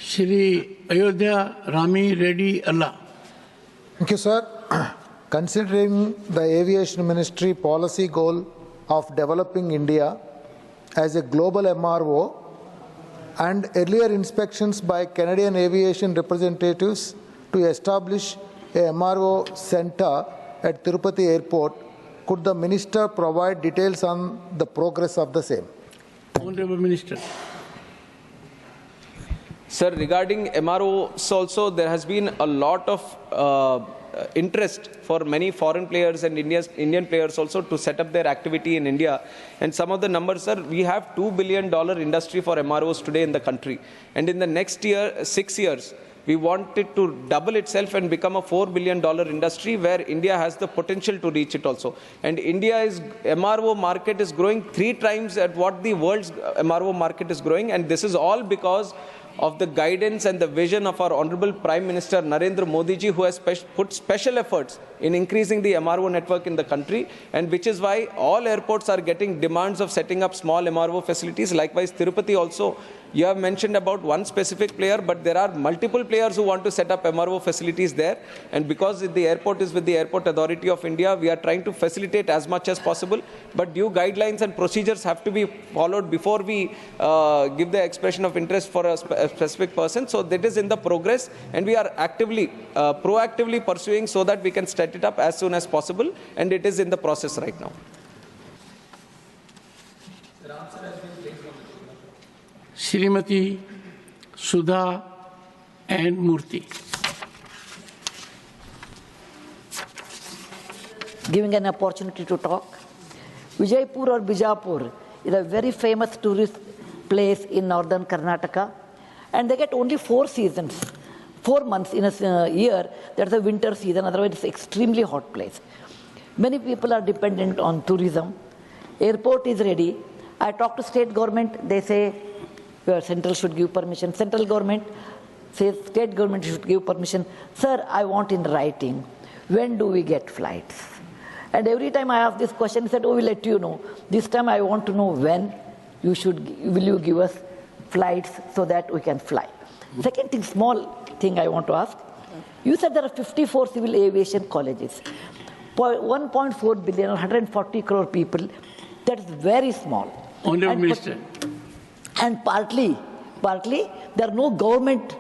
Shri Ayodhya Rami Reddy Allah. Thank you, sir. Considering the Aviation Ministry policy goal of developing India as a global MRO and earlier inspections by Canadian aviation representatives to establish a MRO center at Tirupati Airport, could the Minister provide details on the progress of the same? Honorable Minister. Sir, regarding MROs also, there has been a lot of interest for many foreign players and Indian players also to set up their activity in India. And some of the numbers, sir, we have $2 billion industry for MROs today in the country. And in the next 6 years, we want it to double itself and become a $4 billion industry where India has the potential to reach it also. And India's MRO market is growing 3 times at what the world's MRO market is growing. And this is all because of the guidance and the vision of our Honorable Prime Minister Narendra Modi ji, who has put special efforts in increasing the MRO network in the country, and which is why all airports are getting demands of setting up small MRO facilities. Likewise, Tirupati also, you have mentioned about one specific player, but there are multiple players who want to set up MRO facilities there. And because the airport is with the Airport Authority of India, we are trying to facilitate as much as possible. But due guidelines and procedures have to be followed before we give the expression of interest for a specific person. So that is in the progress, and we are actively, proactively pursuing so that we can set it up as soon as possible. And it is in the process right now. Srimati Sudha and Murthy. Giving an opportunity to talk. Vijayapura or Vijayapura is a very famous tourist place in northern Karnataka, and they get only 4 seasons, 4 months in a year. That's the winter season, otherwise it's an extremely hot place. Many people are dependent on tourism. Airport is ready. I talk to state government, they say central should give permission. Central government says state government should give permission. Sir, I want in writing, when do we get flights? And every time I ask this question, he said, oh, we'll let you know. This time I want to know when will you give us flights so that we can fly. Second thing, small thing I want to ask. You said there are 54 civil aviation colleges. 1.4 billion or 140 crore people, that is very small. Honorable Minister. And partly, there are no government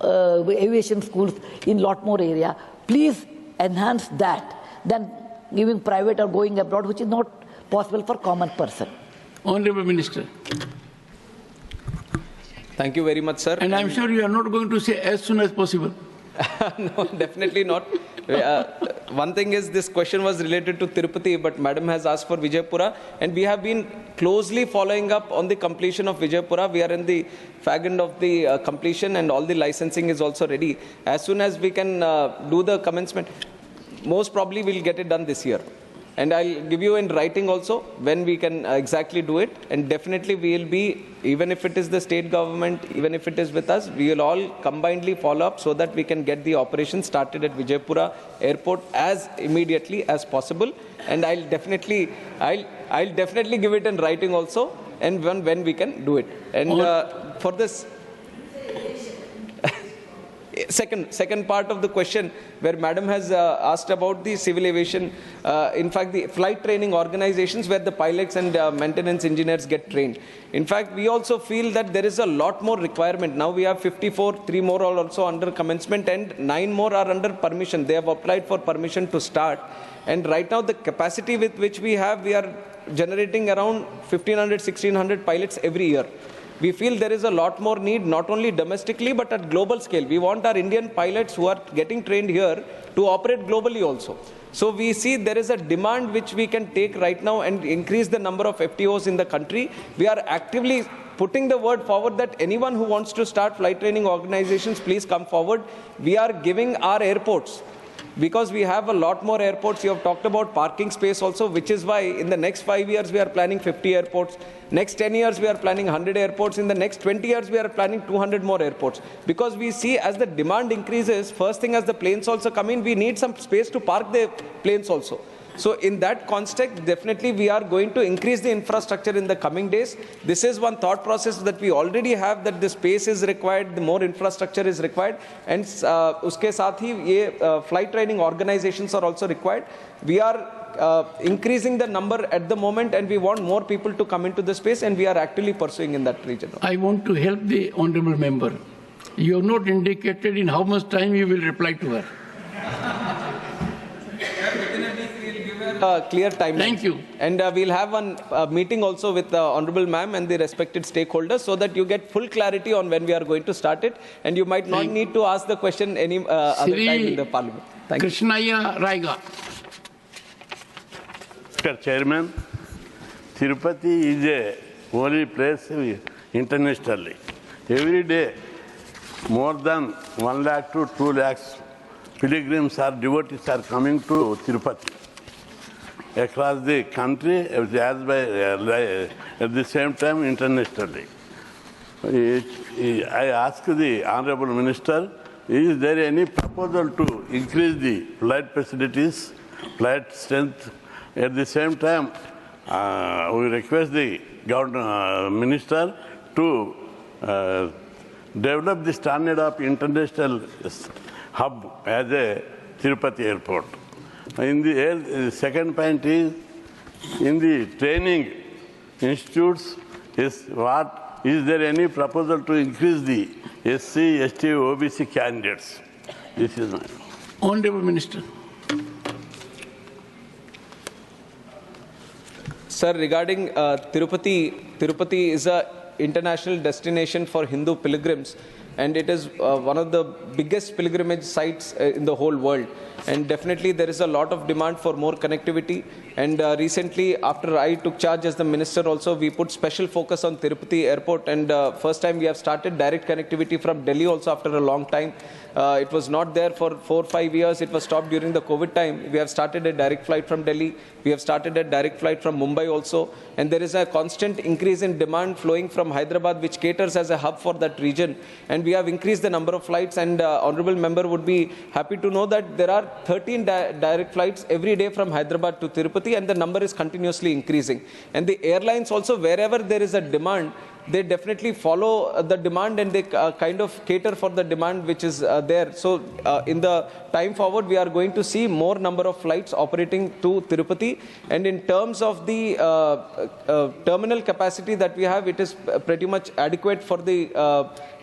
aviation schools in lot more area. Please enhance that than giving private or going abroad, which is not possible for common person. Honorable Minister. Thank you very much, sir. And I'm sure you are not going to say as soon as possible. No, definitely not. One thing is, this question was related to Tirupati, but Madam has asked for Vijayapura, and we have been closely following up on the completion of Vijayapura. We are in the fag end of the completion, and all the licensing is also ready. As soon as we can do the commencement, most probably we'll get it done this year. And I'll give you in writing also when we can exactly do it. And definitely we will be, even if it is the state government, even if it is with us, we will all combinedly follow up so that we can get the operation started at Vijayapura Airport as immediately as possible. And I'll definitely give it in writing also, and when we can do it. And for this second part of the question, where Madam has asked about the civil aviation, in fact, the flight training organizations where the pilots and maintenance engineers get trained. In fact, we also feel that there is a lot more requirement. Now we have 54, 3 more are also under commencement, and 9 more are under permission. They have applied for permission to start. And right now, the capacity with which we are generating around 1,500, 1,600 pilots every year. We feel there is a lot more need, not only domestically, but at global scale. We want our Indian pilots who are getting trained here to operate globally also. So we see there is a demand which we can take right now and increase the number of FTOs in the country. We are actively putting the word forward that anyone who wants to start flight training organizations, please come forward. We are giving our airports, because we have a lot more airports. You have talked about parking space also, which is why in the next 5 years we are planning 50 airports. Next 10 years we are planning 100 airports. In the next 20 years we are planning 200 more airports. Because we see as the demand increases, first thing as the planes also come in, we need some space to park the planes also. So in that context, definitely we are going to increase the infrastructure in the coming days. This is one thought process that we already have, that the space is required, the more infrastructure is required, and uske saath hi ye flight training organizations are also required. We are increasing the number at the moment, and we want more people to come into the space, and we are actively pursuing in that region. I want to help the honorable member. You have not indicated in how much time you will reply to her. Clear timeline. Thank you. And we'll have one meeting also with the honorable ma'am and the respected stakeholders, so that you get full clarity on when we are going to start it, and you might not need to ask the question any other time in the parliament. Thank you. Krishnaya Raiga. Mr. Chairman, Tirupati is a holy place internationally. Every day, more than 1 lakh to 2 lakhs pilgrims or devotees are coming to Tirupati across the country, at the same time internationally. I ask the Honorable Minister, is there any proposal to increase the flight facilities, flight strength? At the same time, we request the Minister to develop the standard of international hub as a Tirupati airport. In the second point is, in the training institutes, is there any proposal to increase the SC, ST, OBC candidates? This is my Honorable Minister. Sir, regarding Tirupati is a international destination for Hindu pilgrims, and it is one of the biggest pilgrimage sites in the whole world. And definitely there is a lot of demand for more connectivity. And recently, after I took charge as the minister also, we put special focus on Tirupati airport, and first time we have started direct connectivity from Delhi also after a long time. It was not there for 4 or 5 years. It was stopped during the COVID time. We have started a direct flight from Delhi. We have started a direct flight from Mumbai also. And there is a constant increase in demand flowing from Hyderabad, which caters as a hub for that region. And we have increased the number of flights, and honorable member would be happy to know that there are 13 direct flights every day from Hyderabad to Tirupati, and the number is continuously increasing. And the airlines also, wherever there is a demand, they definitely follow the demand, and they kind of cater for the demand which is there. So in the time forward, we are going to see more number of flights operating to Tirupati. And in terms of the terminal capacity that we have, it is pretty much adequate for the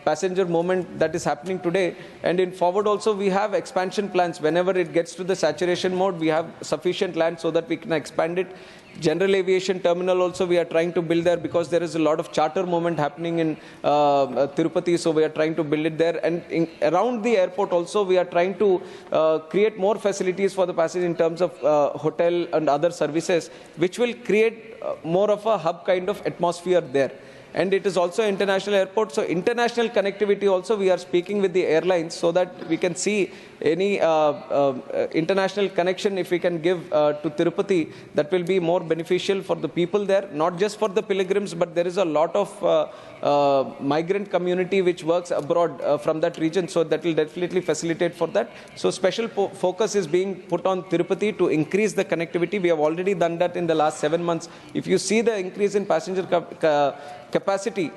passenger movement that is happening today. And in forward also, we have expansion plans. Whenever it gets to the saturation mode, we have sufficient land so that we can expand it. General aviation terminal also we are trying to build there, because there is a lot of charter movement happening in Tirupati, so we are trying to build it there. And around the airport also, we are trying to create more facilities for the passengers in terms of hotel and other services, which will create more of a hub kind of atmosphere there. And it is also an international airport. So international connectivity also, we are speaking with the airlines so that we can see any international connection if we can give to Tirupati, that will be more beneficial for the people there, not just for the pilgrims, but there is a lot of migrant community which works abroad from that region. So that will definitely facilitate for that. So special focus is being put on Tirupati to increase the connectivity. We have already done that in the last 7 months. If you see the increase in passenger capacity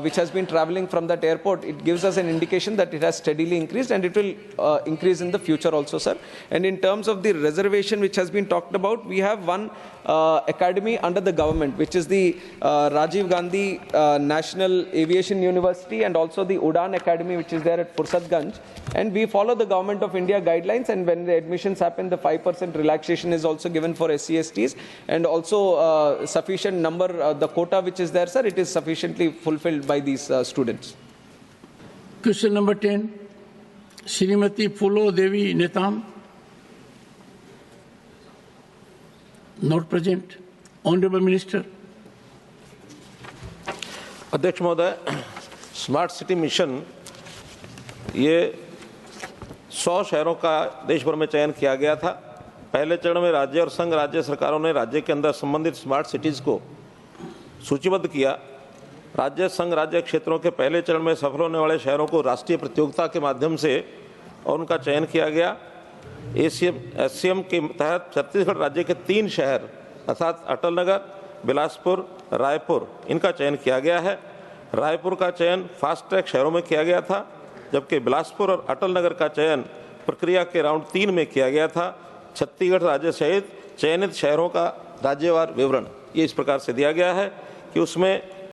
which has been traveling from that airport, it gives us an indication that it has steadily increased, and it will increase in the future also, sir. And in terms of the reservation which has been talked about, we have one academy under the government, which is the Rajiv Gandhi National Aviation University, and also the Udan Academy, which is there at Fursadganj. And we follow the Government of India guidelines, and when the admissions happen, the 5% relaxation is also given for SC/STs, and also sufficient number, the quota which is there, sir, it is sufficiently fulfilled by these students. Question number 10, Srimati Fulo Devi Netam. Not present. Honorable Minister. अध्यक्ष महोदय, smart city mission ये 100 शहरों का देश भर में चयन किया गया था। पहले चरण में राज्य और संघ राज्य सरकारों ने राज्य के अंदर संबंधित स्मार्ट सिटीज़ को सूचीबद्ध किया। राज्य संघ राज्य क्षेत्रों के पहले चरण में सफल होने वाले शहरों को राष्ट्रीय प्रतियोगिता के माध्यम से और उनका चयन किया गया। एससीएम के तहत छत्तीसगढ़ राज्य के 3 शहर अर्थात अटल नगर, बिलासपुर, रायपुर इनका चयन किया गया है। रायपुर का चयन फास्ट ट्रैक शहरों में किया गया था, जबकि बिलासपुर और अटल नगर का चयन प्रक्रिया के राउंड 3 में किया गया था। छत्तीसगढ़ राज्य सहित चयनित शहरों का राज्यवार विवरण ये इस प्रकार से दिया गया है कि उसमें